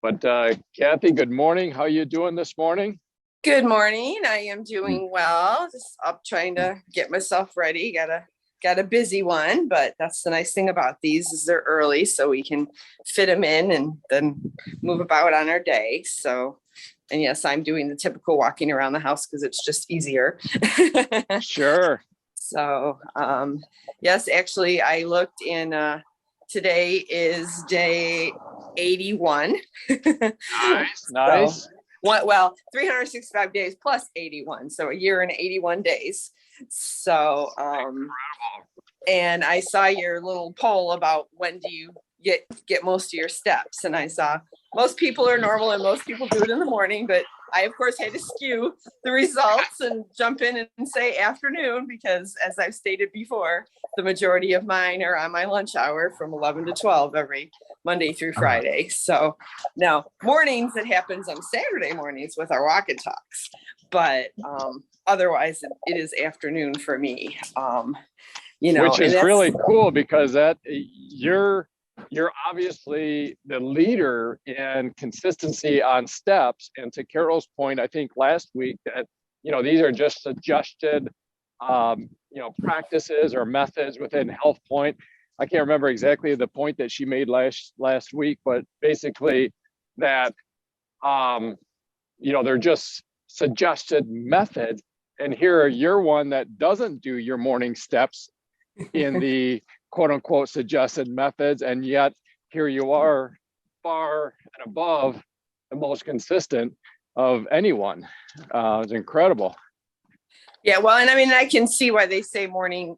But Kathy, good morning. How you doing this morning? Good morning. I am doing well. Just up trying to get myself ready. Got a busy one, but that's the nice thing about these is they're early, so we can fit them in and then move about on our day. So, and yes, I'm doing the typical walking around the house because it's just easier. Sure. So, yes, actually, I looked in. Today is day 81. Nice, So, nice. 365 days plus 81, so a year and 81 days. So and I saw your little poll about when do you get most of your steps, and I saw most people are normal and most people do it in the morning, but I of course had to skew the results and jump in and say afternoon, because as I've stated before, the majority of mine are on my lunch hour from 11 to 12 every Monday through Friday. So now mornings, it happens on Saturday mornings with our walk and talks, but otherwise it is afternoon for me. Which And is that's really cool because that you're obviously the leader in consistency on steps. And to Carol's point, I think last week that these are just suggested practices or methods within HealthPointe. I can't remember exactly the point that she made last week, but basically that they're just suggested methods. And here you're one that doesn't do your morning steps in the quote unquote suggested methods, and yet here you are far and above the most consistent of anyone. It's incredible. Yeah, well, and I mean, I can see why they say morning,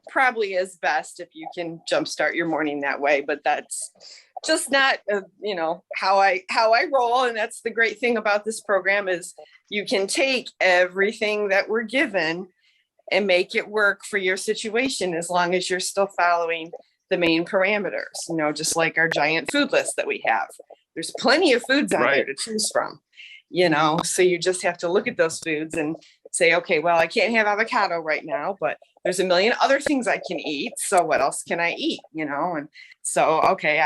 probably is best if you can jumpstart your morning that way, but that's just not, how I roll. And that's the great thing about this program is you can take everything that we're given and make it work for your situation as long as you're still following the main parameters, just like our giant food list that we have. There's plenty of foods out there to choose from, so you just have to look at those foods and say, okay, well, I can't have avocado right now, but there's a million other things I can eat. So what else can I eat? And so, okay,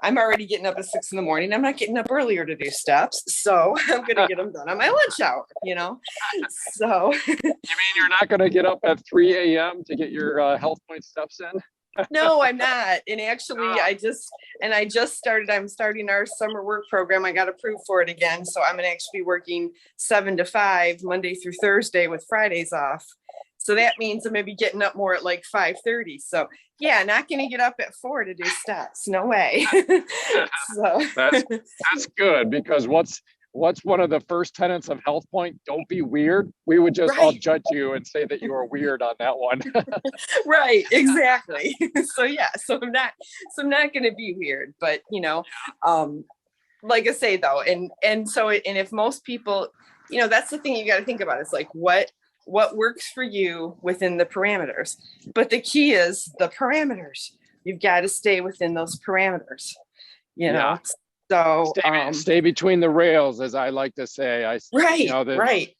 I'm already getting up at 6 a.m. I'm not getting up earlier to do steps. So I'm going to get them done on my lunch hour, So you mean you're not going to get up at 3 a.m. to get your HealthPointe steps in? No, I'm not. And actually, I'm starting our summer work program. I got approved for it again. So I'm going to actually be working 7 to 5, Monday through Thursday with Fridays off. So that means I'm maybe getting up more at like 5:30. So yeah, not going to get up at 4 to do steps. No way. So that's good, because what's one of the first tenets of HealthPointe? Don't be weird. We would just all judge you and say that you were weird on that one. Right, exactly. So yeah, so I'm not going to be weird, but like I say though, and if most people, that's the thing you got to think about. It's like what works for you within the parameters. But the key is the parameters. You've got to stay within those parameters, Yeah. So stay between the rails, as I like to say. Right.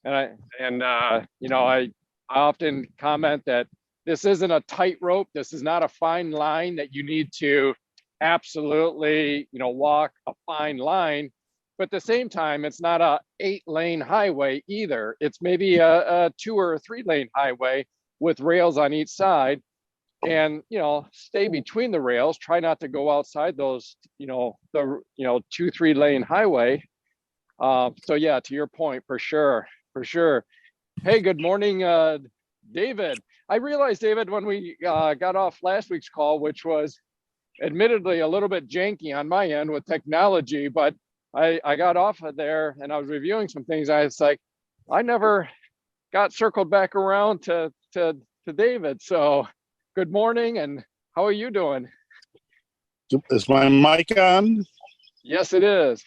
I often comment that this isn't a tightrope. This is not a fine line that you need to absolutely, walk a fine line. But at the same time, it's not a 8-lane highway either. It's maybe a 2 or 3-lane highway with rails on each side. And stay between the rails. Try not to go outside those, the 2-3 lane highway. So yeah, to your point, for sure. Hey, good morning, David. I realized, David, when we got off last week's call, which was admittedly a little bit janky on my end with technology, but I got off of there and I was reviewing some things. I was like, I never got circled back around to David. So good morning, and how are you doing? Is my mic on? Yes, it is.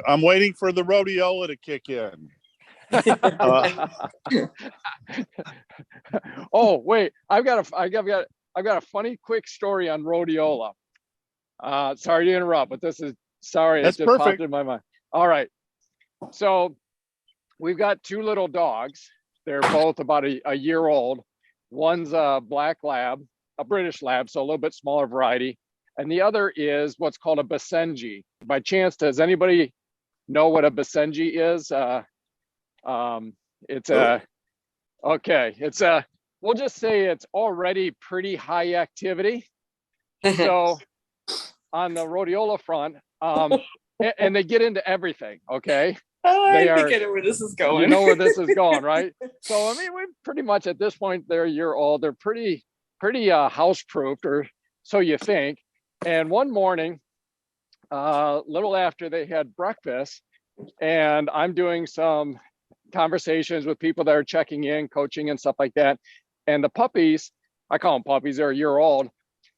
I'm waiting for the rhodiola to kick in. Oh, wait, I've got a funny quick story on rhodiola. Sorry to interrupt, but this is sorry. That's it just perfect. Popped in my mind. All right. So we've got 2 little dogs. They're both about a year old. One's a black lab, a British lab, so a little bit smaller variety. and the other is what's called a Basenji. By chance, does anybody know what a Basenji is? It's a, okay, it's a, we'll just say it's already pretty high activity. So on the rhodiola front, and they get into everything, okay? Oh, They I are, think I know where this is going. you know where this is going, right? So, I mean, we're pretty much at this point, they're a year old. They're pretty house-proofed, or so you think. And one morning, little after they had breakfast, and I'm doing some conversations with people that are checking in, coaching and stuff like that. And the puppies, I call them puppies, they're a year old.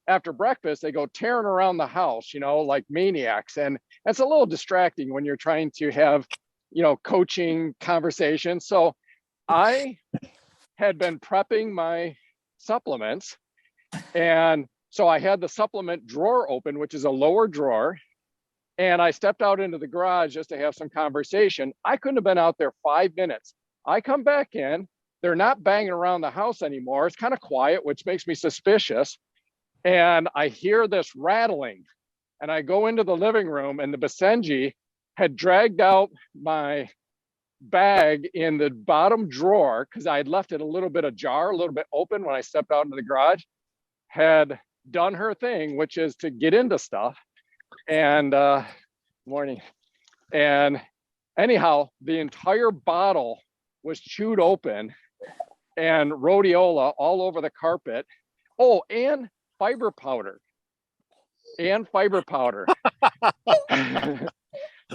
After breakfast, they go tearing around the house, you know, like maniacs. And it's a little distracting when you're trying to have, you know, coaching conversations. So I had been prepping my supplements. And so I had the supplement drawer open, which is a lower drawer. And I stepped out into the garage just to have some conversation. I couldn't have been out there 5 minutes. I come back in, they're not banging around the house anymore. It's kind of quiet, which makes me suspicious. And I hear this rattling, and I go into the living room, and the Basenji had dragged out my bag in the bottom drawer because I had left it a little bit ajar, a little bit open when I stepped out into the garage, had done her thing, which is to get into stuff. And morning. And anyhow, the entire bottle was chewed open and rhodiola all over the carpet. Oh, and fiber powder.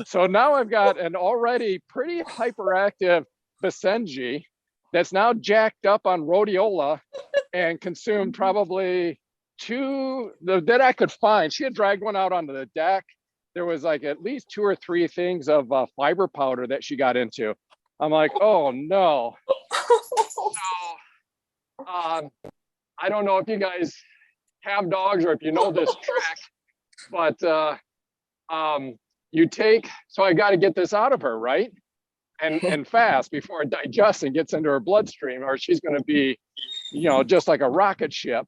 So now I've got an already pretty hyperactive Basenji that's now jacked up on rhodiola and consumed probably two that I could find. She had dragged one out onto the deck. There was like at least 2 or 3 things of fiber powder that she got into. I'm like, oh no. So I don't know if you guys have dogs or if you know this trick, but you take, so I got to get this out of her, right? And fast before it digests and gets into her bloodstream, or she's going to be, you know, just like a rocket ship.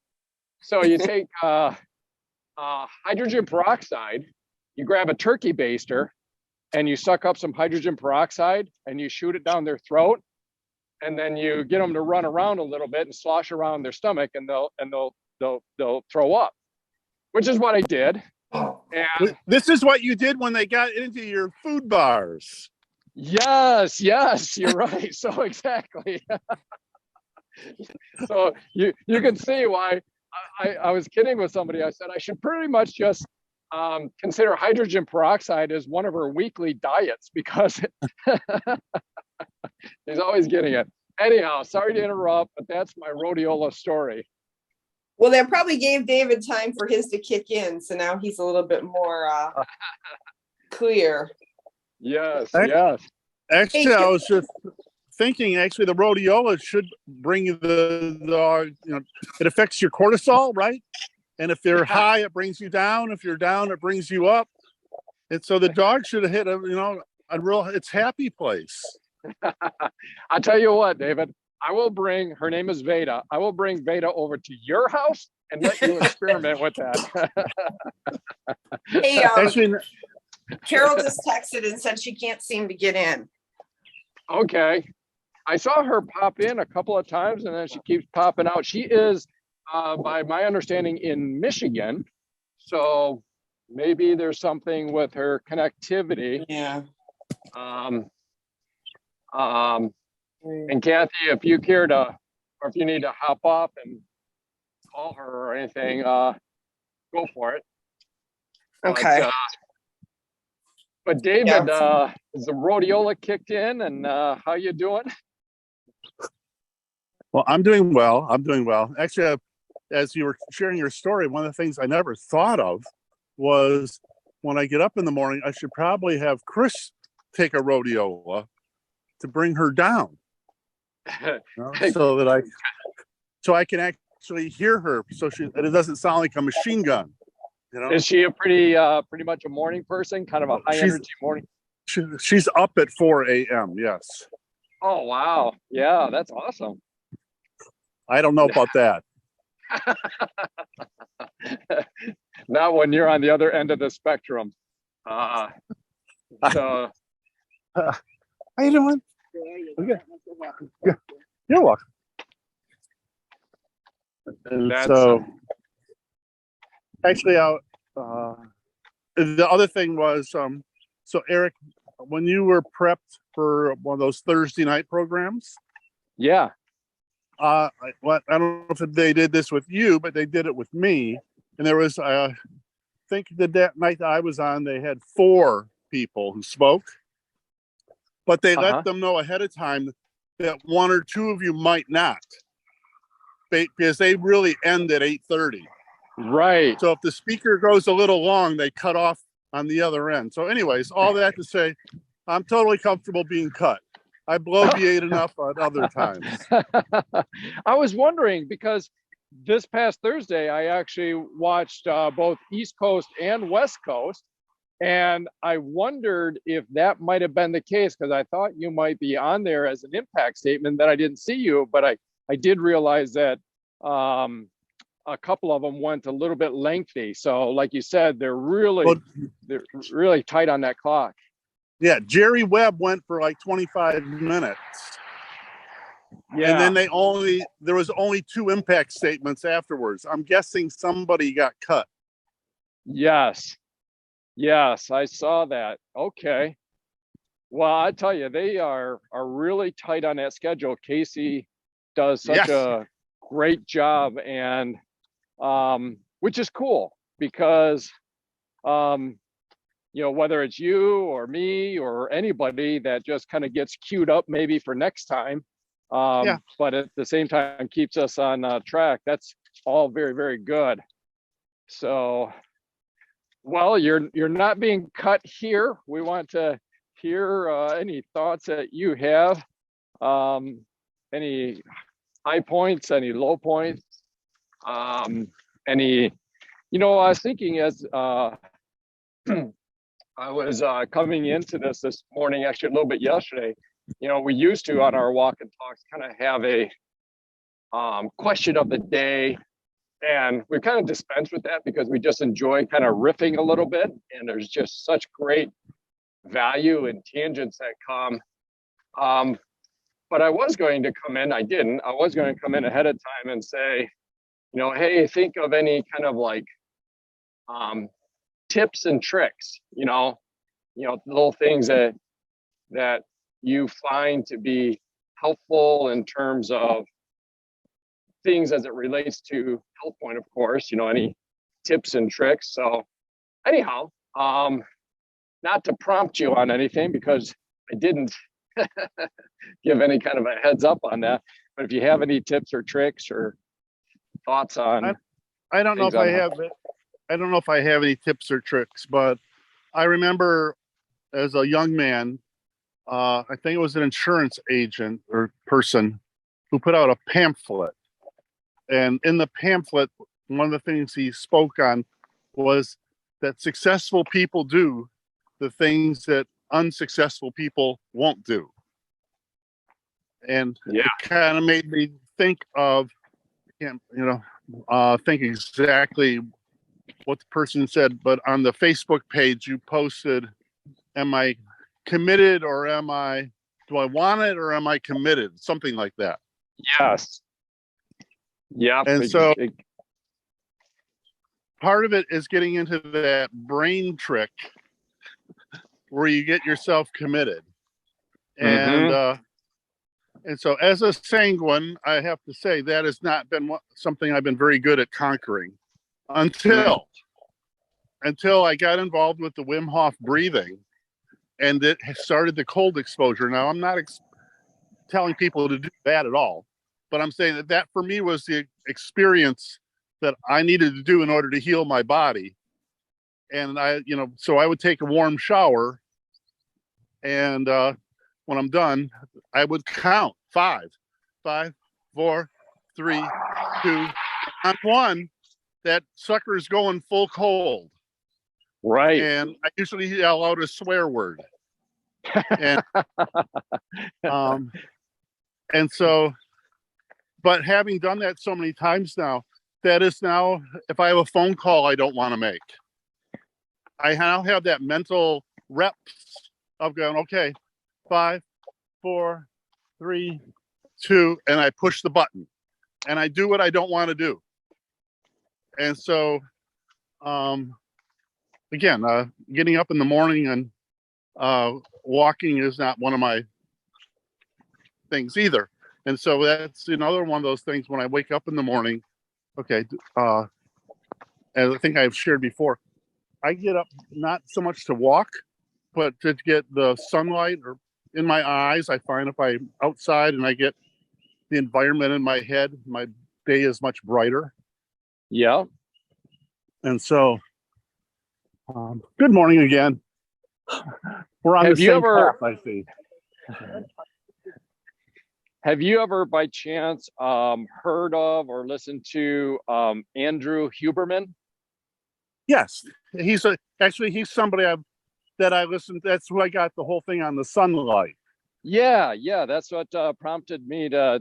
So you take hydrogen peroxide, you grab a turkey baster, and you suck up some hydrogen peroxide and you shoot it down their throat, and then you get them to run around a little bit and slosh around their stomach, and they'll throw up, which is what I did. And this is what you did when they got into your food bars. yes, you're right. So exactly. So you can see why I was kidding with somebody. I said I should pretty much just consider hydrogen peroxide as one of her weekly diets, because he's always getting it. Anyhow, sorry to interrupt, but that's my rhodiola story. Well, that probably gave David time for his to kick in, so now he's a little bit more clear. Yes. Actually, Hey, I was just thinking, actually, the rhodiola should bring the dog, you know, it affects your cortisol, right? And if they're high, it brings you down. If you're down, it brings you up. And so the dog should have hit a real, it's happy place. I'll tell you what, David, I will bring, her name is Veda. I will bring Veda over to your house and let you experiment with that. Hey, Actually, Carol just texted and said she can't seem to get in. Okay. I saw her pop in a couple of times and then she keeps popping out. She is, by my understanding, in Michigan. So maybe there's something with her connectivity. Yeah. And Kathy, if you care to, or if you need to hop off and call her or anything, go for it. Okay. But David, is the rhodiola kicked in, and how you doing? well, I'm doing well. Actually, as you were sharing your story, one of the things I never thought of was when I get up in the morning, I should probably have Chris take a rhodiola to bring her down, you know, so I can actually hear her, so it doesn't sound like a machine gun. You know? Is she a pretty much a morning person, kind of a high energy morning? She's up at 4 a.m. Yes. Oh wow, yeah, that's awesome. I don't know about that. not when you're on the other end of the spectrum. So How you doing? Okay. Yeah, you're welcome. And that's so, actually, the other thing was, so Eric, when you were prepped for one of those Thursday night programs, yeah. I don't know if they did this with you, but they did it with me. And there was, I think that night that I was on, they had 4 people who spoke, but they let them know ahead of time that 1 or 2 of you might not, because they really end at 8:30. Right. So if the speaker goes a little long, they cut off on the other end. So anyways, all that to say, I'm totally comfortable being cut. I bloviate enough at other times. I was wondering because this past Thursday, I actually watched both East Coast and West Coast. And I wondered if that might have been the case because I thought you might be on there as an impact statement that I didn't see you, but I did realize that a couple of them went a little bit lengthy. So like you said, they're really tight on that clock. Yeah, Jerry Webb went for like 25 minutes. Yeah. And then there was only 2 impact statements afterwards. I'm guessing somebody got cut. Yes, I saw that. Okay. Well, I tell you, they are really tight on that schedule. Casey does such a great job, and which is cool because whether it's you or me or anybody that just kind of gets queued up maybe for next time, but at the same time keeps us on track. That's all very, very good. So, well, you're not being cut here. We want to hear any thoughts that you have, any high points, any low points, any. I was thinking as I was coming into this morning, actually a little bit yesterday. We used to on our walk and talks kind of have a question of the day, and we kind of dispense with that because we just enjoy kind of riffing a little bit, and there's just such great value and tangents that come. But I was going to come in, I didn't. I was going to come in ahead of time and say, hey, think of any kind of like tips and tricks, little things that you find to be helpful in terms of things as it relates to HealthPointe, of course, any tips and tricks. So anyhow, not to prompt you on anything because I didn't give any kind of a heads up on that, but if you have any tips or tricks or thoughts on, I don't know if I have it. I don't know if I have any tips or tricks, but I remember as a young man, I think it was an insurance agent or person who put out a pamphlet. And in the pamphlet, one of the things he spoke on was that successful people do the things that unsuccessful people won't do. And it kind of made me think of, think exactly what the person said, but on the Facebook page you posted, am I committed or do I want it or am I committed? Something like that. Yes. Yeah. And so part of it is getting into that brain trick where you get yourself committed. And so as a sanguine, I have to say that has not been something I've been very good at conquering until I got involved with the Wim Hof breathing and it started the cold exposure. Now, I'm not telling people to do that at all, but I'm saying that for me was the experience that I needed to do in order to heal my body. And so I would take a warm shower, and when I'm done, I would count 5, 4, 3, 2, on 1. That sucker is going full cold. Right. And I usually yell out a swear word. And and so, but having done that so many times now, that is now, if I have a phone call I don't want to make, I now have that mental reps of going, okay, 5, 4, 3, 2, and I push the button and I do what I don't want to do. And so, again, getting up in the morning and walking is not one of my things either. And so that's another one of those things when I wake up in the morning. Okay, as I think I've shared before, I get up not so much to walk, but to get the sunlight or in my eyes. I find if I'm outside and I get the environment in my head, my day is much brighter. Yeah. And so, good morning again. We're on the same path, I see. Have you ever, by chance, heard of or listened to Andrew Huberman? Yes, he's somebody that I listened. That's who I got the whole thing on the sunlight. Yeah, that's what prompted me to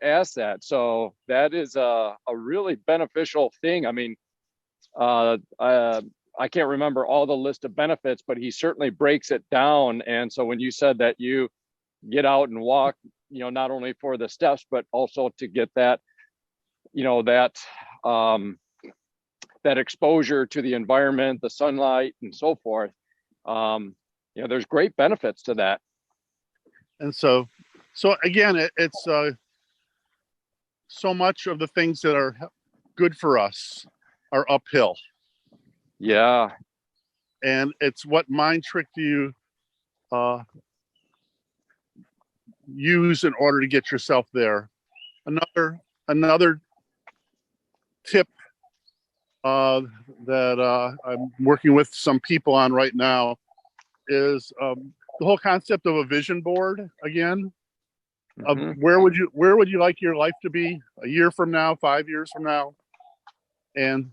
ask that. So that is a really beneficial thing. I mean, I can't remember all the list of benefits, but he certainly breaks it down. And so when you said that you get out and walk, not only for the steps, but also to get that, that exposure to the environment, the sunlight, and so forth. There's great benefits to that. And so again, it's so much of the things that are good for us are uphill. Yeah. And it's what Mind Trick do you use in order to get yourself there. Another tip that I'm working with some people on right now is the whole concept of a vision board again. Mm-hmm. Where would you like your life to be a year from now, 5 years from now? And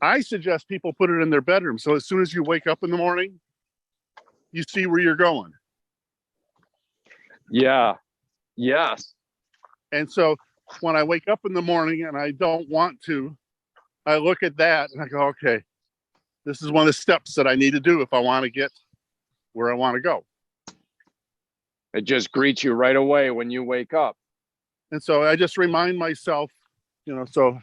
I suggest people put it in their bedroom. So as soon as you wake up in the morning, you see where you're going. Yeah. Yes. And so when I wake up in the morning and I don't want to, I look at that and I go, okay, this is one of the steps that I need to do if I want to get where I want to go. It just greets you right away when you wake up. And so I just remind myself, so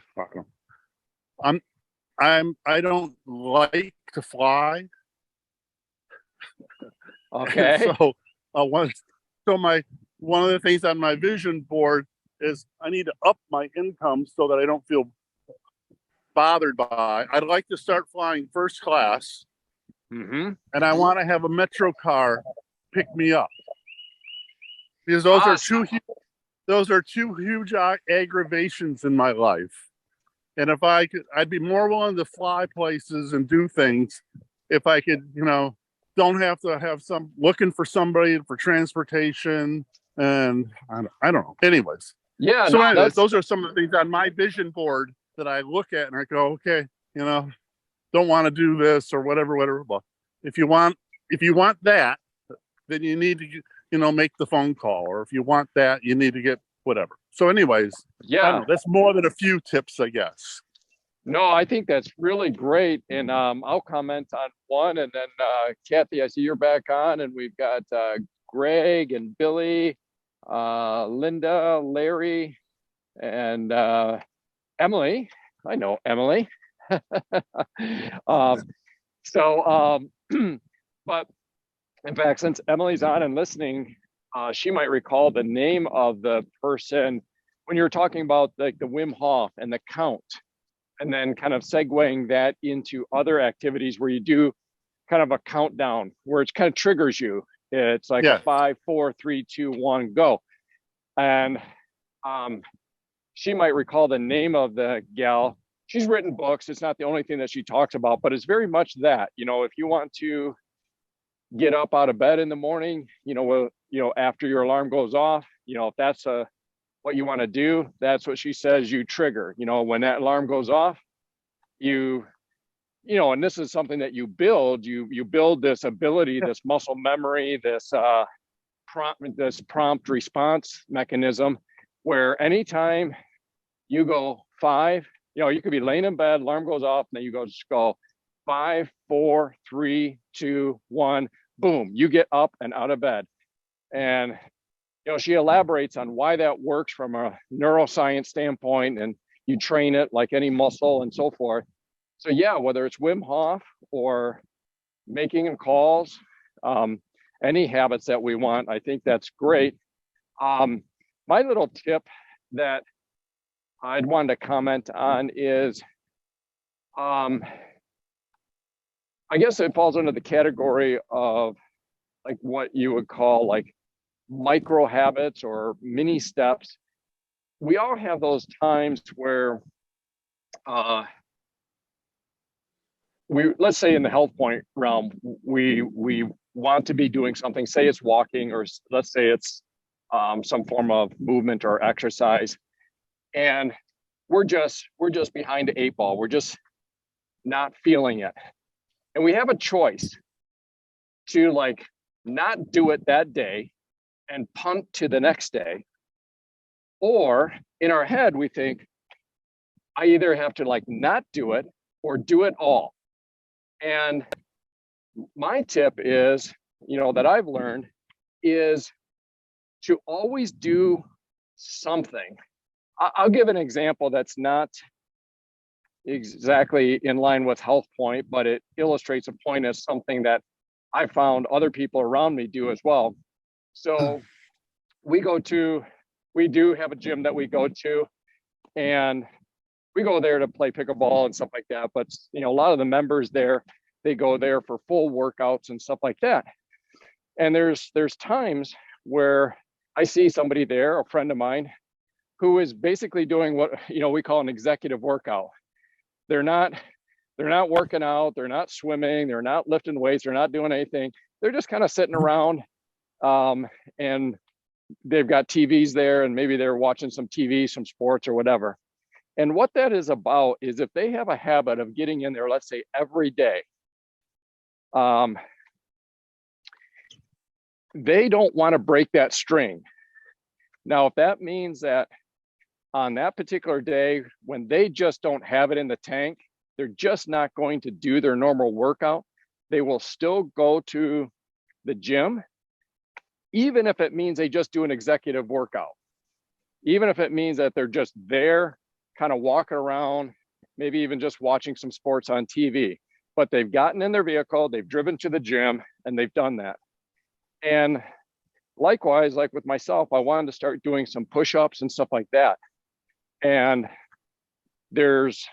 I don't like to fly. Okay. So one of the things on my vision board is I need to up my income so that I don't feel bothered by. I'd like to start flying first class, mm-hmm. and I want to have a Metro car pick me up, because those are two huge aggravations in my life. And if I could, I'd be more willing to fly places and do things if I could, don't have to have looking for somebody for transportation. And I don't know. Anyways. Yeah. So anyways, those are some of the things on my vision board that I look at and I go, okay, don't want to do this or whatever. Well, if you want that, then you need to, make the phone call, or if you want that, you need to get whatever. So anyways, yeah, that's more than a few tips, I guess. No, I think that's really great. And I'll comment on one, and then Kathy, I see you're back on, and we've got Greg and Billy, Linda, Larry, and Emily. I know Emily. But in fact, since Emily's on and listening, she might recall the name of the person when you were talking about like the Wim Hof and the count, and then kind of segueing that into other activities where you do kind of a countdown where it kind of triggers you. It's like a 5, 4, 3, 2, 1, go. And she might recall the name of the gal. She's written books. It's not the only thing that she talks about, but it's very much that, if you want to get up out of bed in the morning, after your alarm goes off, if that's what you want to do, that's what she says you trigger. When that alarm goes off, and this is something that you build, you build this ability, this muscle memory, this prompt response mechanism, where anytime you go 5, You know, you could be laying in bed, alarm goes off, and then you just go 5, 4, 3, 2, 1, boom, you get up and out of bed. And, you know, she elaborates on why that works from a neuroscience standpoint, and you train it like any muscle and so forth. So yeah, whether it's Wim Hof or making calls, any habits that we want, I think that's great. My little tip that I'd want to comment on is, I guess it falls under the category of like what you would call like micro habits or mini steps. We all have those times where let's say in the HealthPointe realm, we want to be doing something, say it's walking, or let's say it's some form of movement or exercise, and we're just behind the 8 ball. We're just not feeling it. And we have a choice to like not do it that day and punt to the next day. Or in our head, we think, I either have to like not do it or do it all. And my tip is, you know, that I've learned is to always do something. I'll give an example that's not exactly in line with HealthPointe, but it illustrates a point as something that I found other people around me do as well. So we do have a gym that we go to, and we go there to play pickleball and stuff like that. But, you know, a lot of the members there, they go there for full workouts and stuff like that. And there's times where I see somebody there, a friend of mine, who is basically doing what, you know, we call an executive workout. They're not working out, they're not swimming, they're not lifting weights, they're not doing anything. They're just kind of sitting around, and they've got TVs there, and maybe they're watching some TV, some sports or whatever. And what that is about is if they have a habit of getting in there, let's say every day, they don't want to break that string. Now, if that means that on that particular day, when they just don't have it in the tank, they're just not going to do their normal workout, they will still go to the gym, even if it means they just do an executive workout, even if it means that they're just there kind of walking around, maybe even just watching some sports on TV, but they've gotten in their vehicle, they've driven to the gym, and they've done that. And likewise, like with myself, I wanted to start doing some push-ups and stuff like that. And there's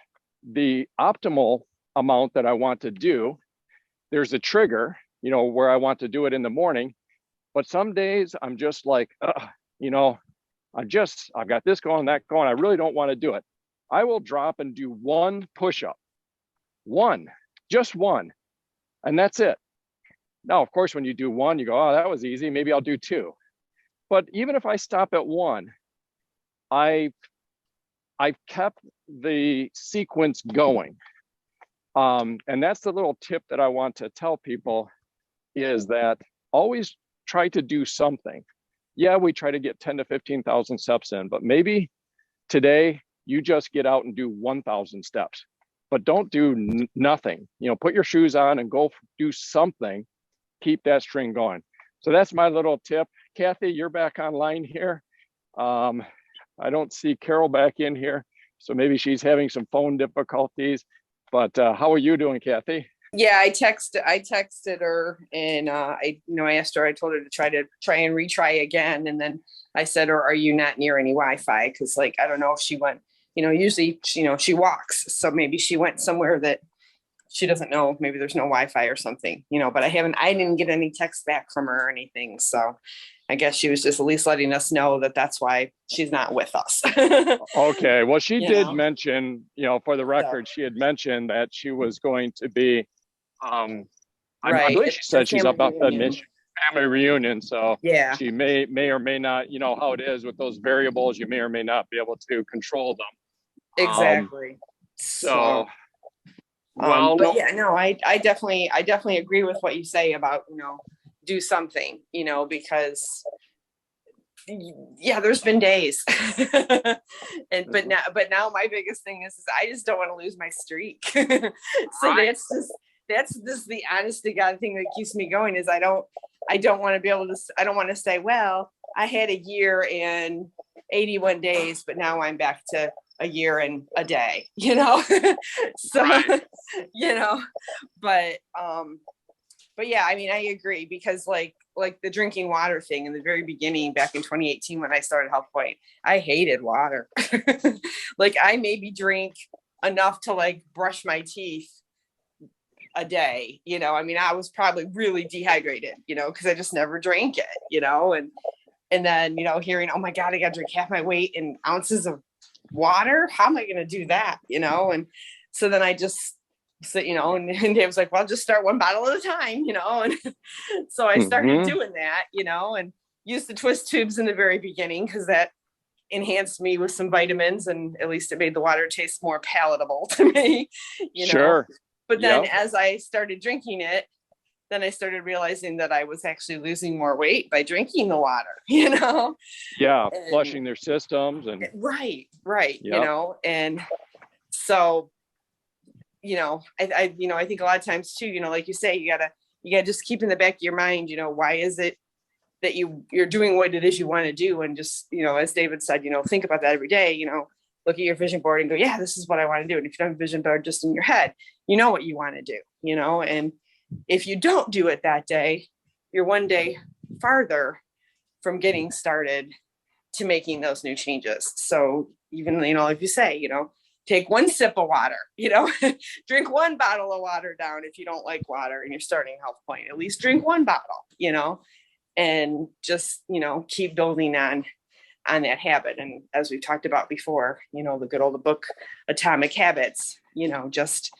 the optimal amount that I want to do. There's a trigger, you know, where I want to do it in the morning. But some days I'm just like, you know, I've got this going, that going. I really don't want to do it. I will drop and do one push-up, just one, and that's it. Now, of course, when you do one, you go, oh, that was easy. Maybe I'll do two. But even if I stop at one, I've kept the sequence going. And that's the little tip that I want to tell people, is that always try to do something. Yeah, we try to get 10 to 15,000 steps in, but maybe today you just get out and do 1,000 steps, but don't do nothing. You know, put your shoes on and go do something. Keep that string going. So that's my little tip. Kathy, you're back online here. I don't see Carol back in here, so maybe she's having some phone difficulties. But how are you doing, Kathy? Yeah, I texted her, and I asked her. I told her to try and retry again, and then I said, "Or are you not near any Wi-Fi?" Because, like, I don't know if she went. You know, usually, she walks, so maybe she went somewhere that she doesn't know. Maybe there's no Wi-Fi or something. You know, but I didn't get any text back from her or anything. So I guess she was just at least letting us know that that's why she's not with us. Okay. Well, she did mention, you know, for the record, she had mentioned that she was going to be, I believe she said she's up at the family reunion. So yeah, she may or may not, you know how it is with those variables, you may or may not be able to control them. Exactly. Well, but yeah, no, I definitely agree with what you say about, do something, because yeah, there's been days. But now my biggest thing is I just don't want to lose my streak. So Right. that's just the honest to God thing that keeps me going is I don't want to be able to, I don't want to say, well, I had a year and 81 days, but now I'm back to a year and a day, so, Right. you know, but, but yeah, I mean, I agree because like the drinking water thing in the very beginning back in 2018 when I started HealthPointe, I hated water. Like I maybe drink enough to like brush my teeth a day, I mean, I was probably really dehydrated, because I just never drank it, and then, hearing, oh my God, I got to drink half my weight in ounces of water. How am I going to do that? And so then I just, so, and Dave was like, well, just start one bottle at a time, and so I started doing that, and used the twist tubes in the very beginning because that enhanced me with some vitamins and at least it made the water taste more palatable to me, Sure. But then Yep. as I started drinking it, then I started realizing that I was actually losing more weight by drinking the water, Yeah. And, Flushing their systems and right, yep. and so, I think a lot of times too, like you say, you gotta just keep in the back of your mind, why is it that you're doing what it is you want to do, and just, as David said, think about that every day, look at your vision board and go, yeah, this is what I want to do. And if you don't have a vision board just in your head, you know what you want to do, and if you don't do it that day, you're one day farther from getting started to making those new changes. So even, like you say, take one sip of water, drink one bottle of water down. If you don't like water and you're starting HealthPointe, at least drink one bottle, and just, keep building on that habit. And as we've talked about before, the good old book, Atomic Habits, just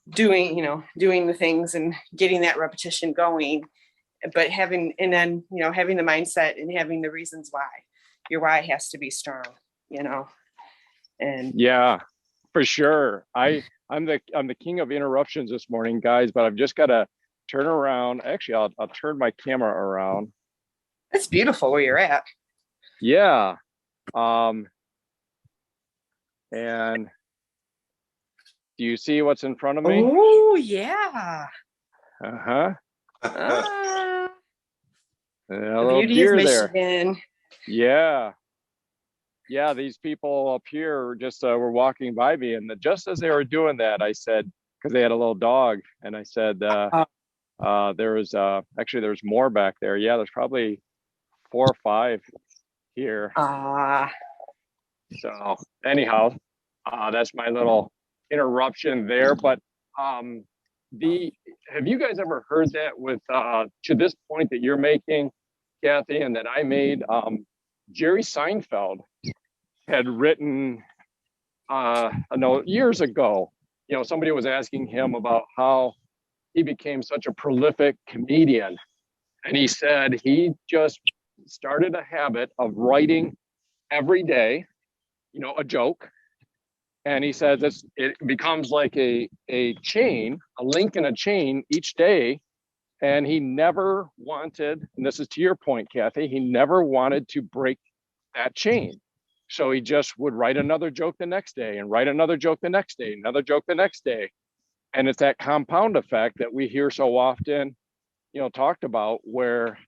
doing the things and getting that repetition going, but having the mindset and having the reasons why. Your why has to be strong, and Yeah, for sure. I'm the king of interruptions this morning, guys, but I've just got to turn around. Actually, I'll turn my camera around. it's beautiful where you're at. Yeah. And do you see what's in front of me? Oh yeah. Uh-huh. Ah, And a the little beauty of deer there. Michigan. Yeah. Yeah, these people up here just were walking by me, and just as they were doing that, I said, because they had a little dog, and I said, there was actually there's more back there. Yeah, there's probably 4 or 5 here. So anyhow, that's my little interruption there. But the have you guys ever heard that with to this point that you're making, Kathy, and that I made? Jerry Seinfeld had written, no, years ago, somebody was asking him about how he became such a prolific comedian. And he said he just started a habit of writing every day, a joke. And he said it becomes like a chain, a link in a chain each day. And he never wanted, and this is to your point, Kathy, he never wanted to break that chain. So he just would write another joke the next day and write another joke the next day, another joke the next day. And it's that compound effect that we hear so often, talked about where,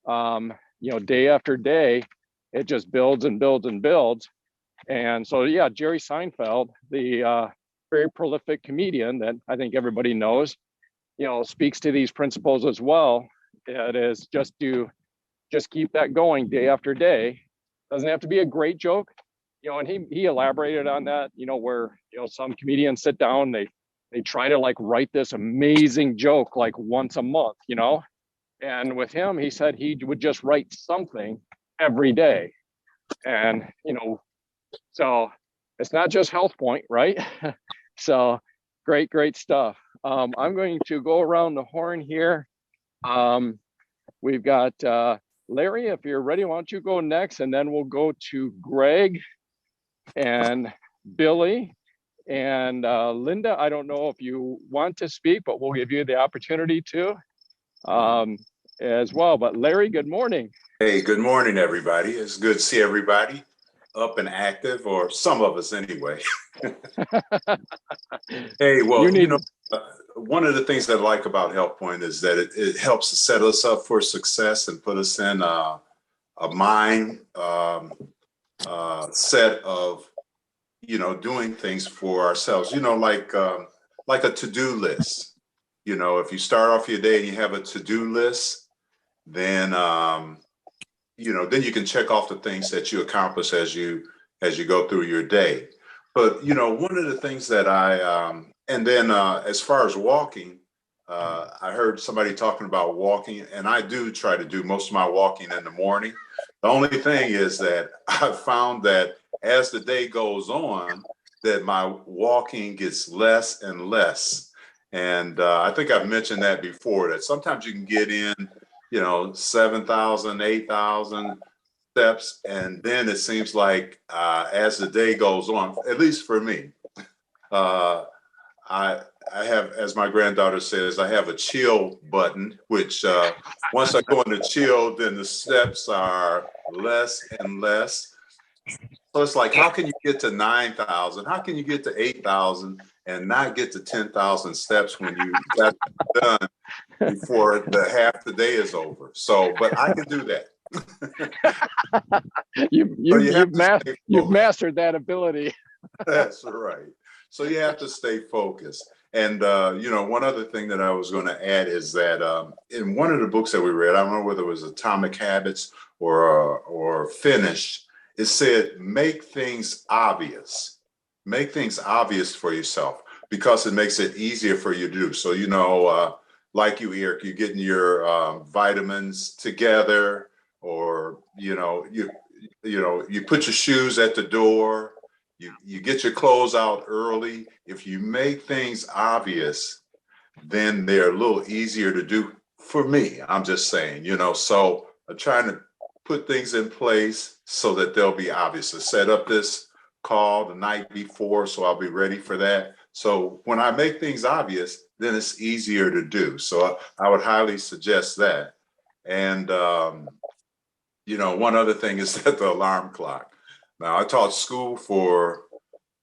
day after day, it just builds and builds and builds. And so, yeah, Jerry Seinfeld, the very prolific comedian that I think everybody knows, speaks to these principles as well. It is just keep that going day after day. Doesn't have to be a great joke, and he elaborated on that, where, some comedians sit down, they try to like write this amazing joke like once a month, and with him, he said he would just write something every day. And, so it's not just HealthPointe, right? So great stuff. I'm going to go around the horn here. We've got Larry, if you're ready, why don't you go next? And then we'll go to Greg and Billy and Linda. I don't know if you want to speak, but we'll give you the opportunity to as well. But Larry, good morning. Hey, good morning, everybody. It's good to see everybody up and active, or some of us anyway. Hey, You well, need, uh, one of the things that I like about HealthPointe is that it helps to set us up for success and put us in a mind set of, doing things for ourselves, like a to-do list. If you start off your day and you have a to-do list, then then you can check off the things that you accomplish as you go through your day. But one of the things that and then as far as walking, I heard somebody talking about walking, and I do try to do most of my walking in the morning. The only thing is that I found that as the day goes on, that my walking gets less and less. And I think I've mentioned that before, that sometimes you can get in 7,000, 8,000 steps. And then it seems like as the day goes on, at least for me, uh, I, I have, as my granddaughter says, I have a chill button, which once I go into chill, then the steps are less and less. So it's like, how can you get to 9,000? How can you get to 8,000 and not get to 10,000 steps when you got done before the day is over? So, but I can do that. So you have to stay you've focused. mastered that ability. That's right. So you have to stay focused. And one other thing that I was going to add is that in one of the books that we read, I don't know whether it was Atomic Habits or Finish, it said make things obvious. Make things obvious for yourself because it makes it easier for you to do. So like you, Eric, you're getting your vitamins together, or you put your shoes at the door. You get your clothes out early. If you make things obvious, then they're a little easier to do for me. I'm just saying, so I'm trying to put things in place so that they'll be obvious. I set up this call the night before, so I'll be ready for that. So when I make things obvious, then it's easier to do. So I would highly suggest that. And, one other thing is that the alarm clock. Now, I taught school for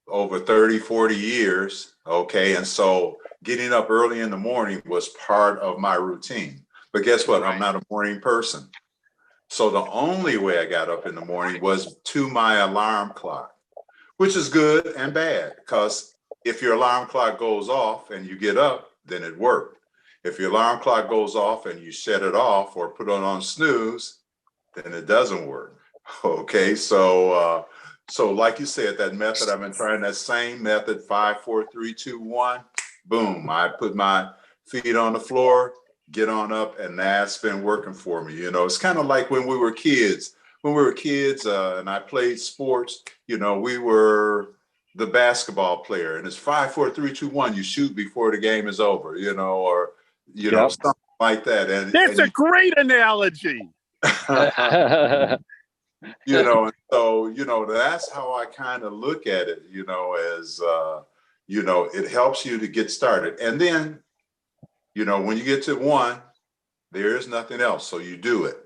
over 30, 40 years. Okay. And so getting up early in the morning was part of my routine. But guess what? I'm not a morning person. So the only way I got up in the morning was to my alarm clock, which is good and bad, because if your alarm clock goes off and you get up, then it worked. If your alarm clock goes off and you shut it off or put it on snooze, then it doesn't work. Okay, so like you said, that method, I've been trying that same method, 5, 4, 3, 2, 1. Boom, I put my feet on the floor, get on up, and that's been working for me. It's kind of like when we were kids. And I played sports, we were the basketball player, and it's 5, 4, 3, 2, 1. You shoot before the game is over, or Yep. something like that. And That's a great analogy. and so that's how I kind of look at it, as it helps you to get started. And then when you get to 1, there is nothing else, so you do it.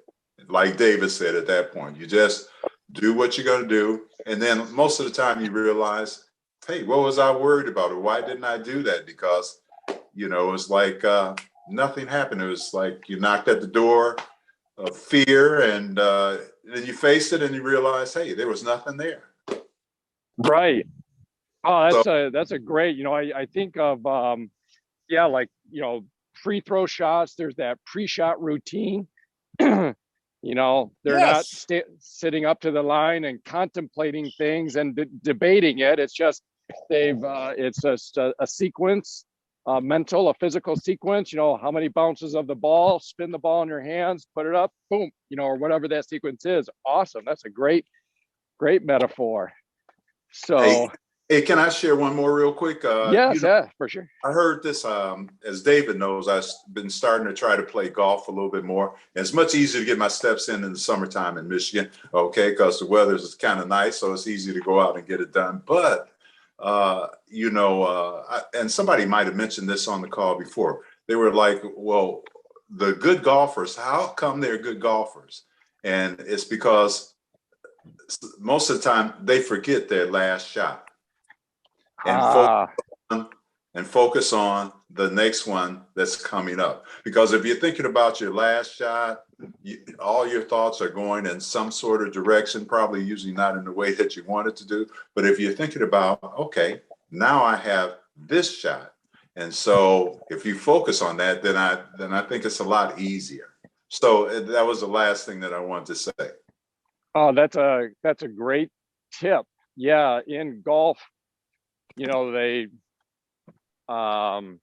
Like David said, at that point you just do what you're going to do, and then most of the time you realize, hey, what was I worried about, or why didn't I do that? Because it's like nothing happened. It was like you knocked at the door of fear, and then you face it and you realize, hey, there was nothing there. Right. Oh, So that's a great, I think of, like, free throw shots. There's that pre-shot routine. They're not Yes. sitting up to the line and contemplating things and debating it. It's just it's just a sequence, a physical sequence. How many bounces of the ball, spin the ball in your hands, put it up, boom. Or whatever that sequence is. Awesome. That's a great metaphor. So hey, can I share one more real quick? yes, yeah, for sure. I heard this, as David knows, I've been starting to try to play golf a little bit more. And it's much easier to get my steps in the summertime in Michigan, okay, because the weather is kind of nice, so it's easy to go out and get it done. But, and somebody might have mentioned this on the call before. They were like, well, the good golfers, how come they're good golfers? And it's because most of the time they forget their last shot and focus on the next one that's coming up. Because if you're thinking about your last shot, all your thoughts are going in some sort of direction, probably usually not in the way that you want it to do. But if you're thinking about, okay, now I have this shot. And so if you focus on that, then I think it's a lot easier. So that was the last thing that I wanted to say. Oh, that's a great tip. Yeah, in golf, you know, they, I'm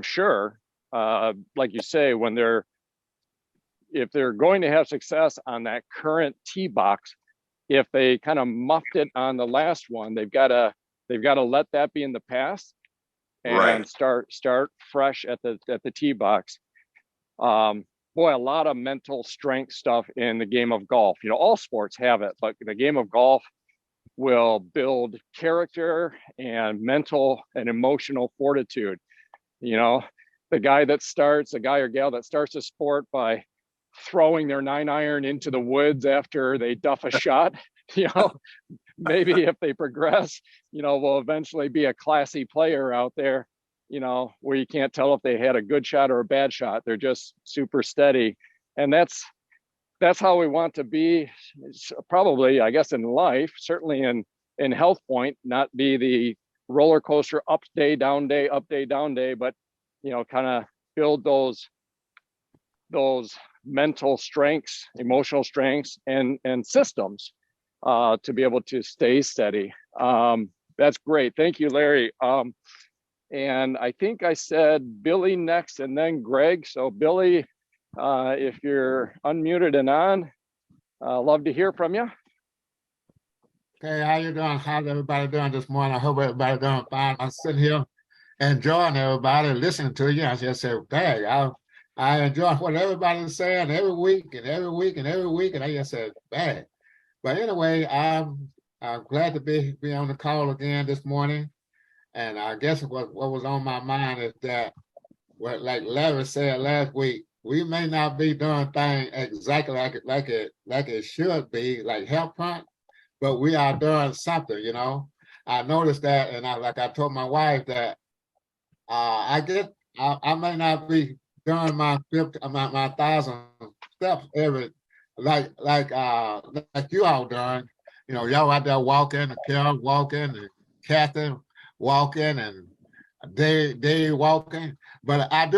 sure, like you say, if they're going to have success on that current tee box, if they kind of muffed it on the last one, they've got to let that be in the past and start fresh at the tee box. Boy, a lot of mental strength stuff in the game of golf. You know, all sports have it, but the game of golf will build character and mental and emotional fortitude. You know, the guy or gal that starts a sport by throwing their 9-iron into the woods after they duff a shot, you know, maybe if they progress, you know, will eventually be a classy player out there, you know, where you can't tell if they had a good shot or a bad shot. They're just super steady. And that's how we want to be, probably, I guess, in life, certainly in HealthPointe, not be the roller coaster up day, down day, up day, down day, but, you know, kind of build those mental strengths, emotional strengths, and systems to be able to stay steady. That's great. Thank you, Larry. And I think I said Billy next and then Greg. So Billy, if you're unmuted and on, love to hear from you. Okay, how you doing? How's everybody doing this morning? I hope everybody doing fine. I'm sitting here enjoying everybody, listening to you. I just said, dang, I enjoy what everybody's saying every week and every week and every week. And I just said, bad. But anyway, I'm glad to be on the call again this morning. And I guess what was on my mind is that, like Larry said last week, we may not be doing things exactly like it should be, like HealthPointe, but we are doing something, you know. I noticed that, and I told my wife that I may not be doing my 1,000 steps every like you all doing. You know, y'all out there walking, and Carol walking, and Kathy walking, and Dave walking. But I'm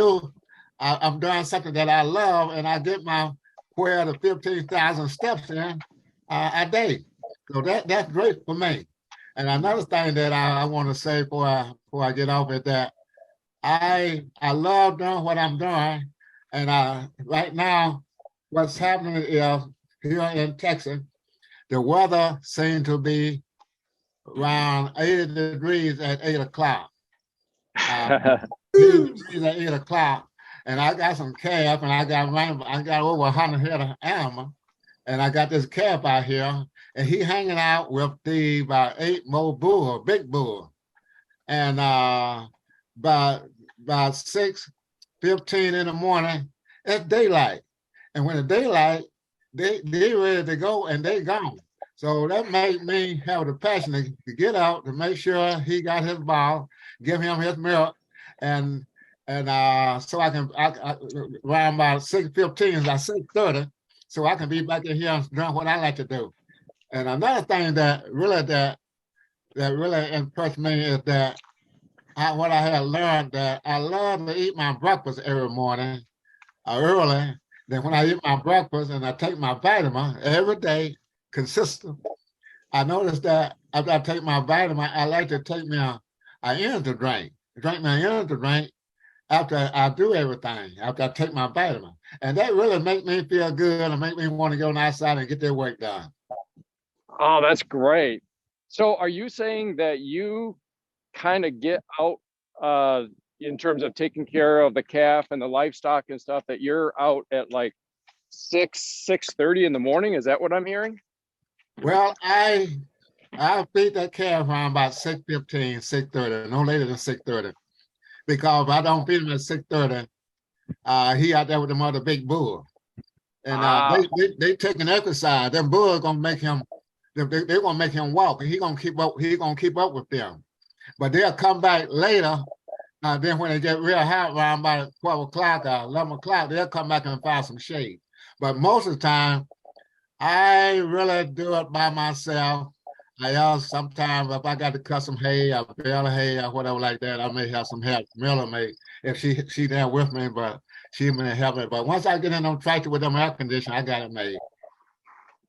doing something that I love, and I get my 12 to 15,000 steps in a day. So that's great for me. And another thing that I want to say before I get off is that I love doing what I'm doing. And right now, what's happening is here in Texas, the weather seems to be around 80 degrees at 8 o'clock. 80 degrees at 8 o'clock. And I got some calf, and I got over 100 head of animal, and I got this calf out here, and he hanging out with about 8 more bull, big bull. And by 6:15 in the morning, it's daylight. And when it's daylight, they ready to go, and they gone. So that made me have the passion to get out to make sure he got his ball, give him his milk, and so I can around about 6:15, like 6:30, so I can be back in here doing what I like to do. And another thing that really impressed me is that what I had learned, that I love to eat my breakfast every morning early. Then when I eat my breakfast and I take my vitamin every day, consistent, I noticed that after I take my vitamin, I like to take me an energy drink. Drink my energy drink after I do everything, after I take my vitamin. And that really make me feel good and make me want to go outside and get that work done. Oh, that's great. So are you saying that you kind of get out in terms of taking care of the calf and the livestock and stuff, that you're out at like 6:30 in the morning? Is that what I'm hearing? Well, I feed that calf around about 6:15, 6:30, no later than 6:30. Because if I don't feed him at 6:30, he out there with the mother big bull. And Ah, they taking exercise. Them bulls gonna make him. They're gonna make him walk, and he gonna keep up. He gonna keep up with them. But they'll come back later. Then when they get real hot, around about 12 o'clock or 11 o'clock, they'll come back and find some shade. But most of the time, I really do it by myself. I also sometimes if I got to cut some hay or bale of hay or whatever like that, I may have some help. Miller may if she there with me, but she may help me. But once I get in on tractor with them air conditioner, I got it made.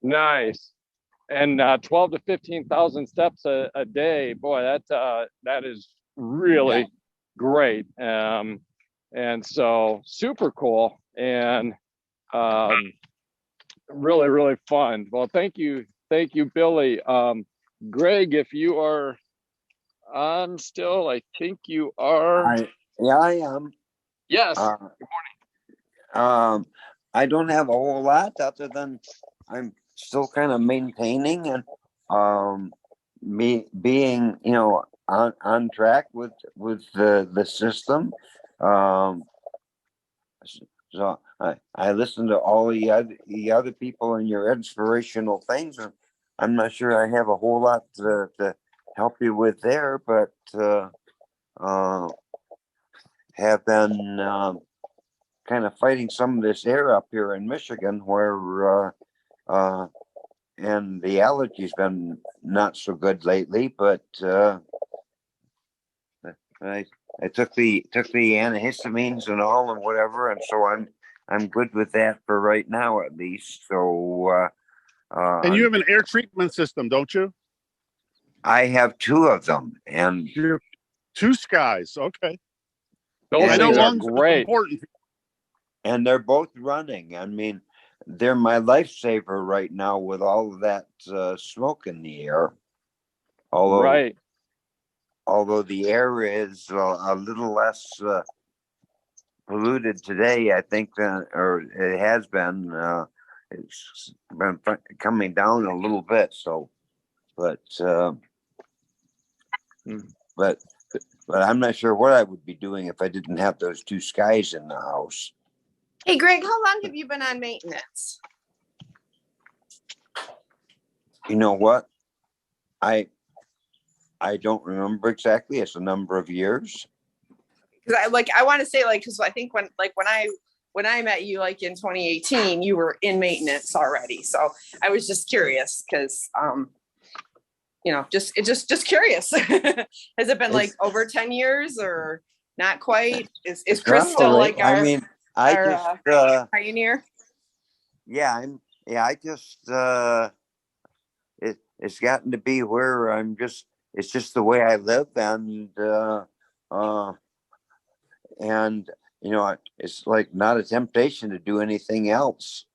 nice. And 12 to 15,000 steps a day, boy, that is really great. And so super cool and really, really fun. Well, thank you, Billy. Greg, if you are on still, I think you are. I am. Yes. I don't have a whole lot other than I'm still kind of maintaining and being on track with the system. So I listen to all the other people and your inspirational things, and I'm not sure I have a whole lot to help you with there, but have been kind of fighting some of this air up here in Michigan where and the allergies been not so good lately, but I took the antihistamines and all and whatever, and so I'm good with that for right now at least. So And you have an air treatment system, don't you? I have two of them, and two skies. Okay. Those I know things are lungs are great. important. and they're both running. I mean, they're my lifesaver right now with all of that smoke in the air. Right. Although the air is a little less polluted today, I think, or it has been. It's been coming down a little bit. So, but I'm not sure what I would be doing if I didn't have those two skies in the house. Hey, Greg, how long have you been on maintenance? You know what? I don't remember exactly. It's a number of years. Because I want to say because I think when I met you in 2018, you were in maintenance already. So I was just curious because just curious. Has it been over 10 years or not quite? Is Chris still our pioneer? Yeah, I just it's gotten to be where it's just the way I live, and it's like not a temptation to do anything else.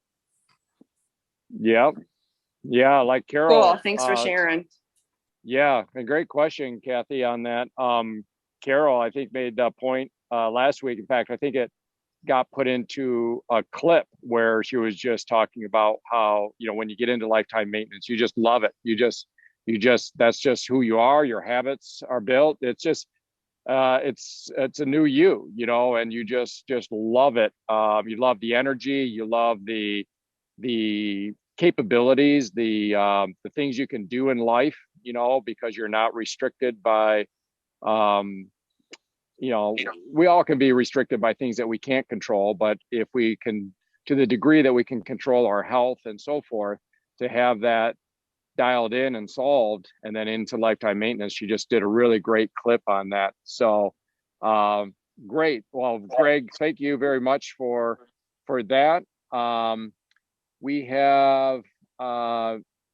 Yep. Yeah, like Carol. Cool. Thanks for sharing. Yeah, a great question, Kathy, on that. Carol, I think, made that point last week. In fact, I think it got put into a clip where she was just talking about how, when you get into lifetime maintenance, you just love it. You just that's just who you are. Your habits are built. It's just it's a new you, and you just love it. You love the energy, you love the capabilities, the things you can do in life, because you're not restricted by we all can be restricted by things that we can't control, but if we can, to the degree that we can control our health and so forth, to have that dialed in and solved, and then into lifetime maintenance. She just did a really great clip on that. So great. Well, Greg, thank you very much for that. We have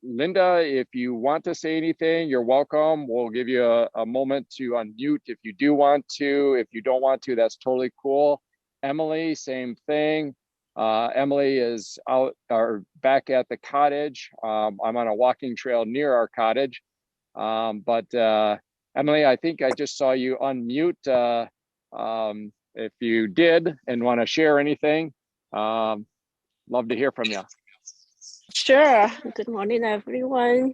Linda, if you want to say anything, you're welcome. We'll give you a moment to unmute if you do want to. If you don't want to, that's totally cool. Emily, same thing. Emily is out or back at the cottage. I'm on a walking trail near our cottage. But Emily, I think I just saw you unmute. If you did and want to share anything, love to hear from you. Sure. Good morning, everyone.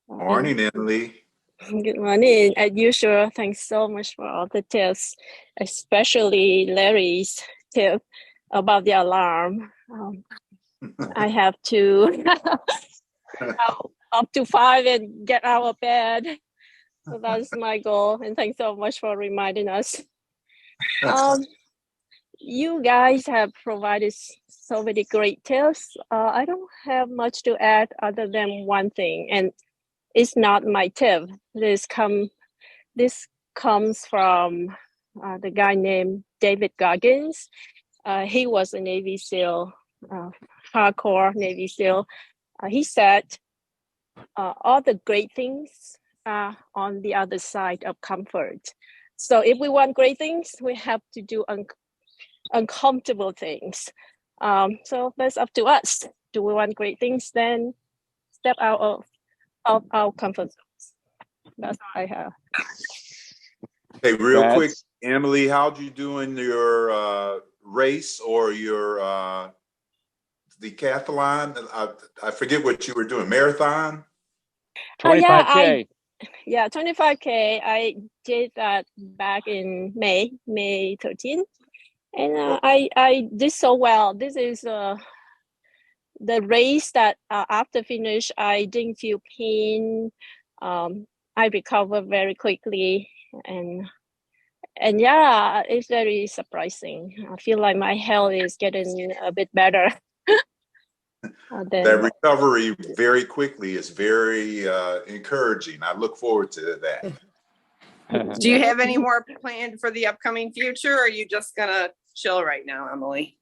Morning, Emily. Good morning. As usual, thanks so much for all the tips, especially Larry's tip about the alarm. I have to up to 5 and get out of bed. So that's my goal. And thanks so much for reminding us. You guys have provided so many great tips. I don't have much to add other than one thing, and it's not my tip. This comes from the guy named David Goggins. He was a Navy SEAL, hardcore Navy SEAL. He said, all the great things are on the other side of comfort. So if we want great things, we have to do uncomfortable things. So that's up to us. Do we want great things? Then step out of our comfort zones. That's all I have. Hey, real quick, Emily, how'd you do in your race or your decathlon? I forget what you were doing. Marathon? 25K. Yeah, 25K. I did that back in May 13th. And I did so well. This is the race that after finish, I didn't feel pain. I recovered very quickly, and yeah, it's very surprising. I feel like my health is getting a bit better. That recovery very quickly is very encouraging. I look forward to that. Do you have any more planned for the upcoming future, or are you just gonna chill right now, Emily?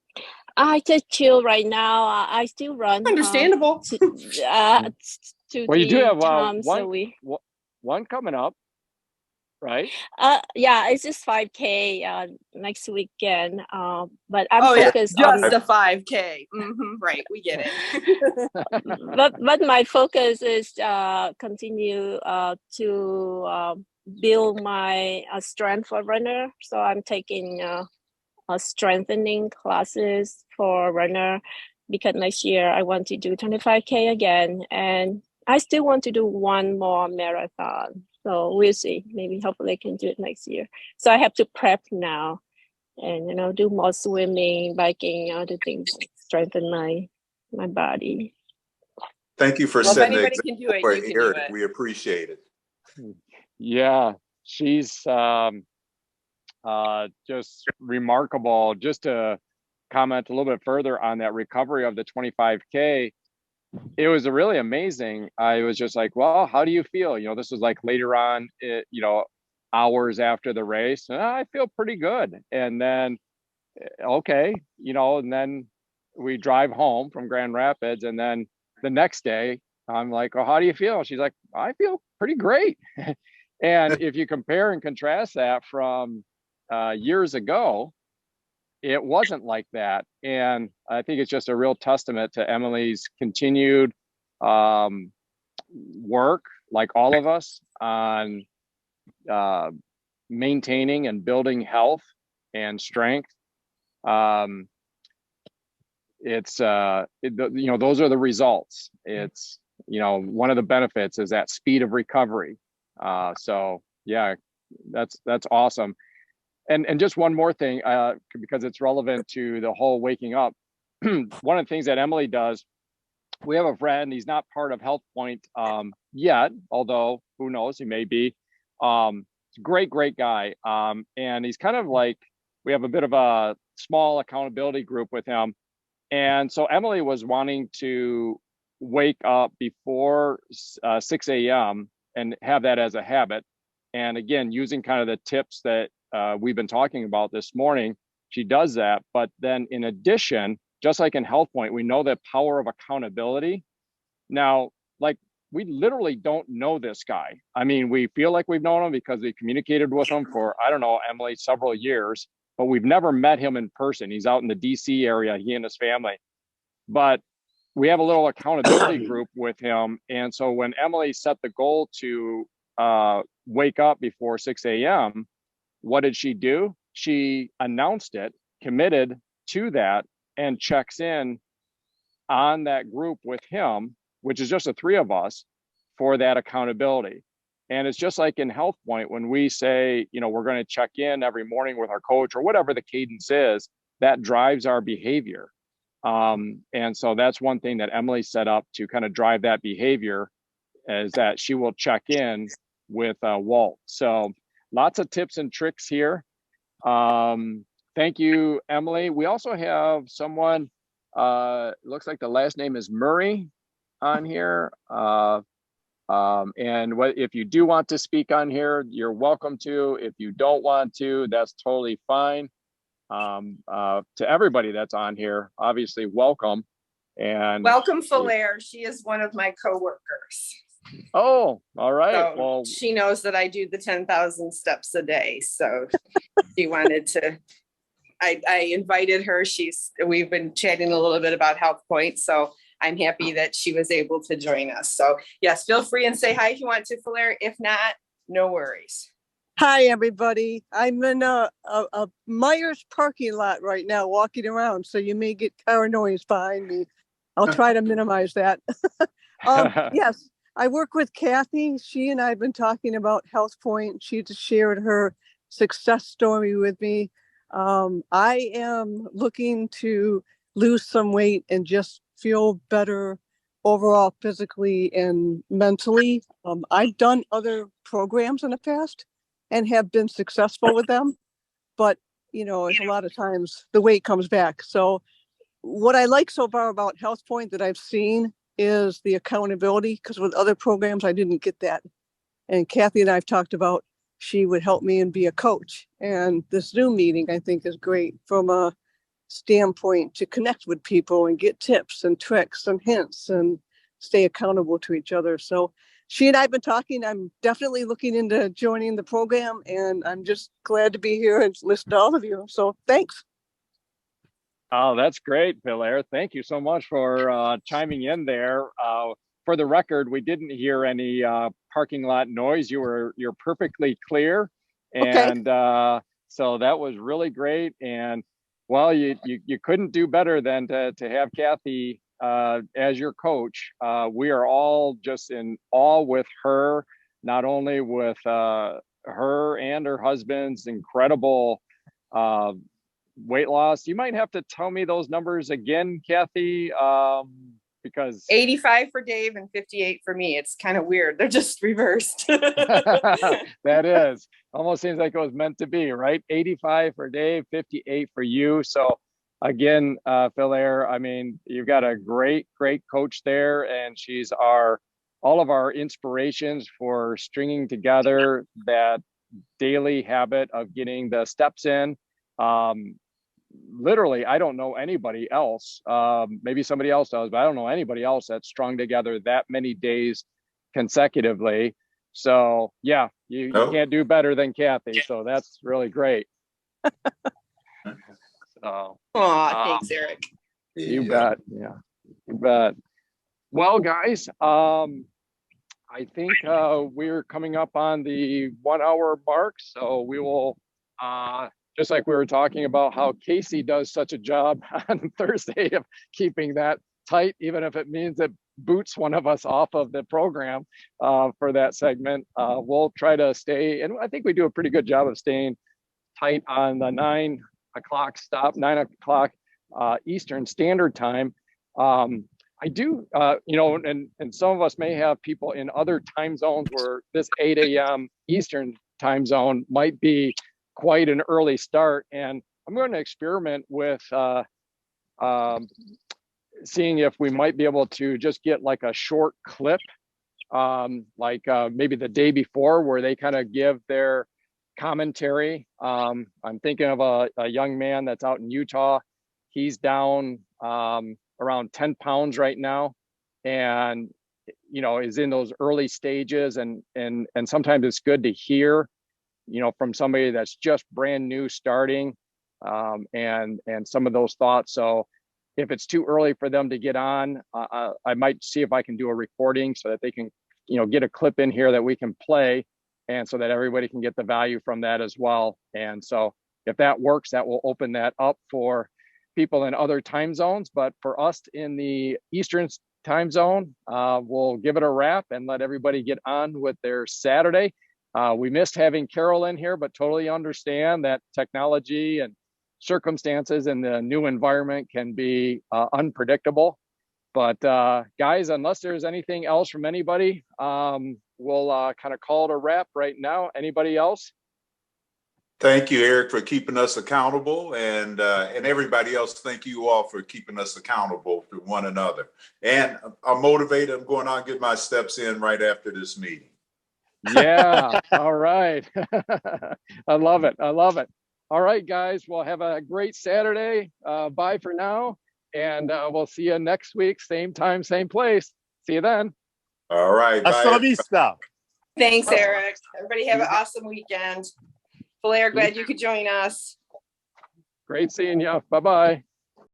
I just chill right now. I still run. Understandable. Well, you do have a one coming up, right? Yeah, it's just 5K next weekend. But I'm focused on just a 5K. Right, we get it. but my focus is continue to build my strength for runner. So I'm taking strengthening classes for runner because next year I want to do 25K again, and I still want to do one more marathon. So we'll see. Maybe hopefully I can do it next year. So I have to prep now and do more swimming, biking, other things, strengthen my body. Thank you for setting the example can do it, for you can Eric. do it. We appreciate it. Yeah, she's just remarkable. Just to comment a little bit further on that recovery of the 25K, it was really amazing. I was just like, well, how do you feel? This was like later on, hours after the race. I feel pretty good. And then, okay, and then we drive home from Grand Rapids. And then the next day, I'm like, oh, how do you feel? She's like, I feel pretty great. And if you compare and contrast that from years ago, it wasn't like that. And I think it's just a real testament to Emily's continued work, like all of us, on maintaining and building health and strength. It's those are the results. It's one of the benefits is that speed of recovery. So yeah, that's awesome. And just one more thing, because it's relevant to the whole waking up. One of the things that Emily does, we have a friend, he's not part of HealthPointe yet, although who knows, he may be. He's a great guy. And he's kind of like, we have a bit of a small accountability group with him. And so Emily was wanting to wake up before 6 a.m. and have that as a habit. And again, using kind of the tips that we've been talking about this morning, she does that. But then in addition, just like in HealthPointe, we know the power of accountability. Now, like, we literally don't know this guy. I mean, we feel like we've known him because we communicated with him for, I don't know, Emily, several years, but we've never met him in person. He's out in the DC area, he and his family. But we have a little accountability group with him. And so when Emily set the goal to wake up before 6 a.m., what did she do? She announced it, committed to that, and checks in on that group with him, which is just the three of us, for that accountability. And it's just like in HealthPointe, when we say, we're going to check in every morning with our coach or whatever the cadence is, that drives our behavior. And so that's one thing that Emily set up to kind of drive that behavior, is that she will check in with Walt. So lots of tips and tricks here. Thank you, Emily. We also have someone, looks like the last name is Murray on here. And if you do want to speak on here, you're welcome to. If you don't want to, that's totally fine. To everybody that's on here, obviously welcome. And welcome, Falaire. She is one of my coworkers. Oh, all right. So well, she knows that I do the 10,000 steps a day. So she wanted to, I invited her. We've been chatting a little bit about HealthPointe. So I'm happy that she was able to join us. So yes, feel free and say hi if you want to, Falaire. If not, no worries. Hi, everybody. I'm in a Myers parking lot right now, walking around. So you may get car noise behind me. I'll try to minimize that. Yes, I work with Kathy. She and I have been talking about HealthPointe. She just shared her success story with me. I am looking to lose some weight and just feel better overall, physically and mentally. I've done other programs in the past and have been successful with them, but a lot of times the weight comes back. So what I like so far about HealthPointe that I've seen is the accountability, because with other programs I didn't get that. And Kathy and I have talked about she would help me and be a coach. And this Zoom meeting I think is great from a standpoint to connect with people and get tips and tricks and hints and stay accountable to each other. So she and I have been talking. I'm definitely looking into joining the program, and I'm just glad to be here and listen to all of you. So thanks. Oh, that's great, Falaire. Thank you so much for chiming in there. For the record, we didn't hear any parking lot noise. You're perfectly clear, and okay. So that was really great. And well, you couldn't do better than to have Kathy as your coach. We are all just in awe with her, not only with her and her husband's incredible weight loss. You might have to tell me those numbers again, Kathy, because 85 for Dave and 58 for me. It's kind of weird. They're just reversed. That is almost seems like it was meant to be, right? 85 for Dave, 58 for you. So again, Falaire, I mean, you've got a great coach there, and she's all of our inspirations for stringing together that daily habit of getting the steps in. Literally, I don't know anybody else. Maybe somebody else does, but I don't know anybody else that's strung together that many days consecutively. So yeah, you can't do better than Kathy. So that's really great. So, thanks, Eric. You bet. Yeah, you bet. Well, guys, I think we're coming up on the 1 hour mark, so we will just like we were talking about how Casey does such a job on Thursday of keeping that tight, even if it means it boots one of us off of the program for that segment. We'll try to stay, and I think we do a pretty good job of staying tight on the 9 o'clock stop, 9 o'clock Eastern Standard Time. I do, and some of us may have people in other time zones where this 8 a.m. Eastern time zone might be quite an early start. And I'm going to experiment with seeing if we might be able to just get like a short clip, maybe the day before, where they kind of give their commentary. I'm thinking of a young man that's out in Utah. He's down around 10 pounds right now, and is in those early stages, and sometimes it's good to hear from somebody that's just brand new starting, and some of those thoughts. So if it's too early for them to get on, I might see if I can do a recording so that they can get a clip in here that we can play, and so that everybody can get the value from that as well. And so if that works, that will open that up for people in other time zones. But for us in the Eastern time zone, we'll give it a wrap and let everybody get on with their Saturday. We missed having Carol in here, but totally understand that technology and circumstances in the new environment can be unpredictable. But guys, unless there's anything else from anybody, we'll kind of call it a wrap right now. Anybody else? Thank you, Eric, for keeping us accountable, and everybody else. Thank you all for keeping us accountable to one another. And I'm motivated. I'm going on to get my steps in right after this meeting. Yeah. All right. I love it. I love it. All right, guys. Well, have a great Saturday. Bye for now. And we'll see you next week. Same time, same place. See you then. All right. Hasta la Bye. vista. Thanks, Eric. Everybody have an awesome weekend. Blair, glad you could join us. Great seeing you. Bye-bye.